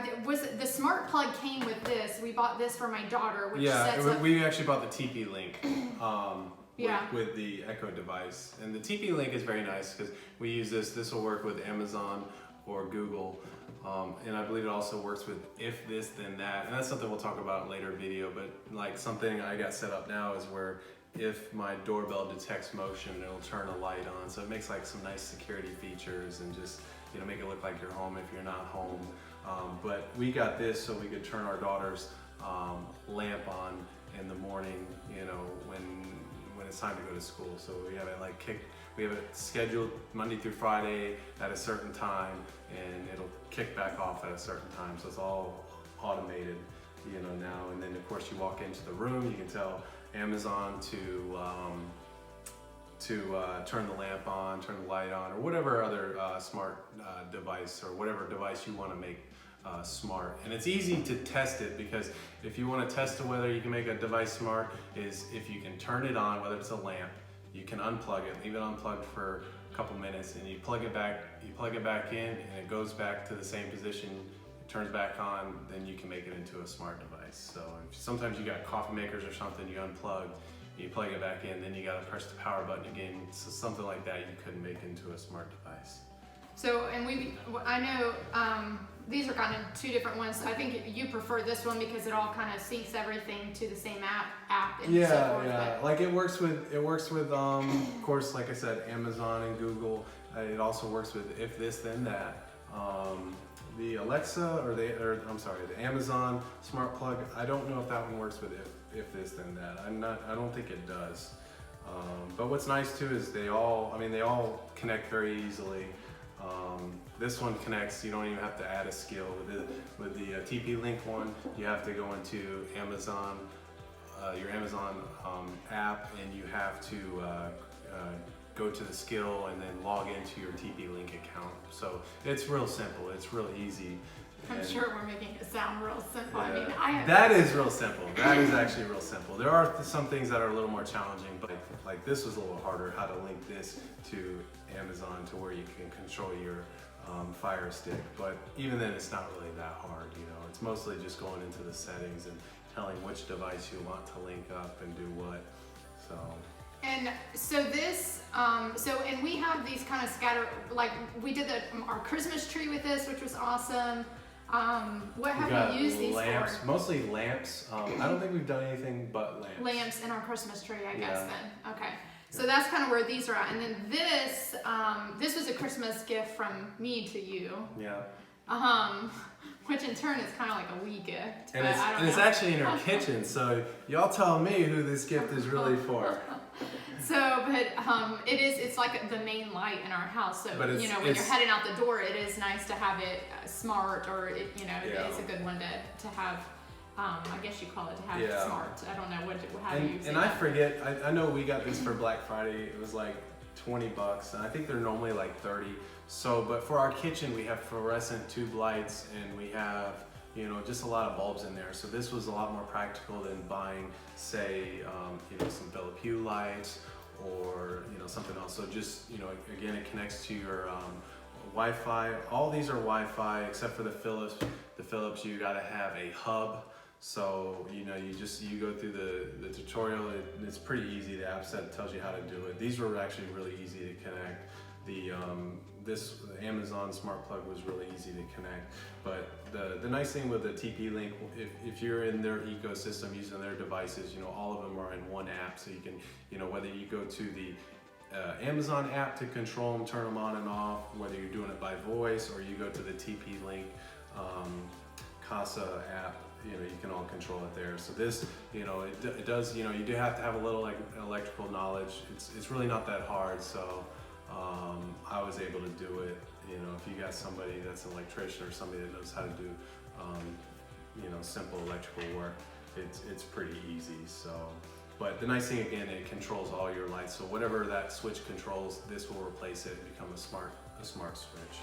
The smart plug came with this. We bought this for my daughter, which sets up. We actually bought the TP Link Yeah. with the Echo device. And the TP Link is very nice because we use this. This will work with Amazon or Google. And I believe it also works with if this, then that. And that's something we'll talk about in a later video. But like something I got set up now is where if my doorbell detects motion, it'll turn a light on. So it makes like some nice security features and just, you know, make it look like you're home if you're not home. But we got this so we could turn our daughter's lamp on in the morning, you know, when it's time to go to school. So we have it scheduled Monday through Friday at a certain time, and it'll kick back off at a certain time. So it's all automated, you know, now. And then of course you walk into the room, you can tell Amazon to turn the lamp on, turn the light on, or whatever other smart device or whatever device you want to make smart. And it's easy to test it, because if you want to test whether you can make a device smart, is if you can turn it on, whether it's a lamp, you can unplug it, leave it unplugged for a couple minutes, and you plug it back in, and it goes back to the same position. It turns back on, then you can make it into a smart device. So sometimes you got coffee makers or something you unplug, you plug it back in, then you got to press the power button again. So something like that you couldn't make into a smart device. So, and I know these are kind of two different ones. I think you prefer this one because it all kind of syncs everything to the same app and so forth. Yeah. Like it works with of course, like I said, Amazon and Google. It also works with if this, then that. The Alexa the Amazon smart plug, I don't know if that one works with if this, then that. I don't think it does. But what's nice too is they all connect very easily. This one connects, you don't even have to add a skill. With the TP Link one, you have to go into Amazon, your Amazon app, and you have to go to the skill and then log into your TP Link account. So it's real simple, it's real easy. I'm sure we're making it sound real simple. Yeah, I mean, that is real simple. That is actually real simple. There are some things that are a little more challenging, but like this was a little harder, how to link this to Amazon to where you can control your Fire Stick. But even then, it's not really that hard, you know. It's mostly just going into the settings and telling which device you want to link up and do what. So. And so this, and we have these kind of scattered, like we did our Christmas tree with this, which was awesome. What have you used these lamps, for? Mostly lamps. I don't think we've done anything but lamps. Lamps in our Christmas tree, I guess then. Okay. So that's kind of where these are at. And then this was a Christmas gift from me to you. Yeah. Which in turn is kind of like a wee gift. And it's actually in her kitchen, so y'all tell me who this gift is really for. So, but it's like the main light in our house. So, you know, when you're heading out the door, it is nice to have it smart, or it is a good one to have. I guess you call it to have it smart. I don't know how do you say and that? I forget. I know we got this for Black Friday. It was like $20, and I think they're normally like 30. So, but for our kitchen, we have fluorescent tube lights, and we have, you know, just a lot of bulbs in there. So this was a lot more practical than buying, say, you know, some Philip Hue lights or, you know, something else. So just, you know, again, it connects to your Wi-Fi. All these are Wi-Fi except for the Philips. The Philips, you got to have a hub. So, you know, you go through the tutorial. It's pretty easy. The app set tells you how to do it. These were actually really easy to connect. The Amazon smart plug was really easy to connect. But the nice thing with the TP Link, if you're in their ecosystem using their devices, you know, all of them are in one app. So you can, you know, whether you go to the Amazon app to control them, turn them on and off, whether you're doing it by voice or you go to the TP Link Kasa app, you know, you can all control it there. So this, you know, it does, you know, you do have to have a little like electrical knowledge. It's really not that hard. So I was able to do it. You know, if you got somebody that's an electrician or somebody that knows how to do, you know, simple electrical work, it's pretty easy. So, but the nice thing again, it controls all your lights. So whatever that switch controls, this will replace it and become a smart switch.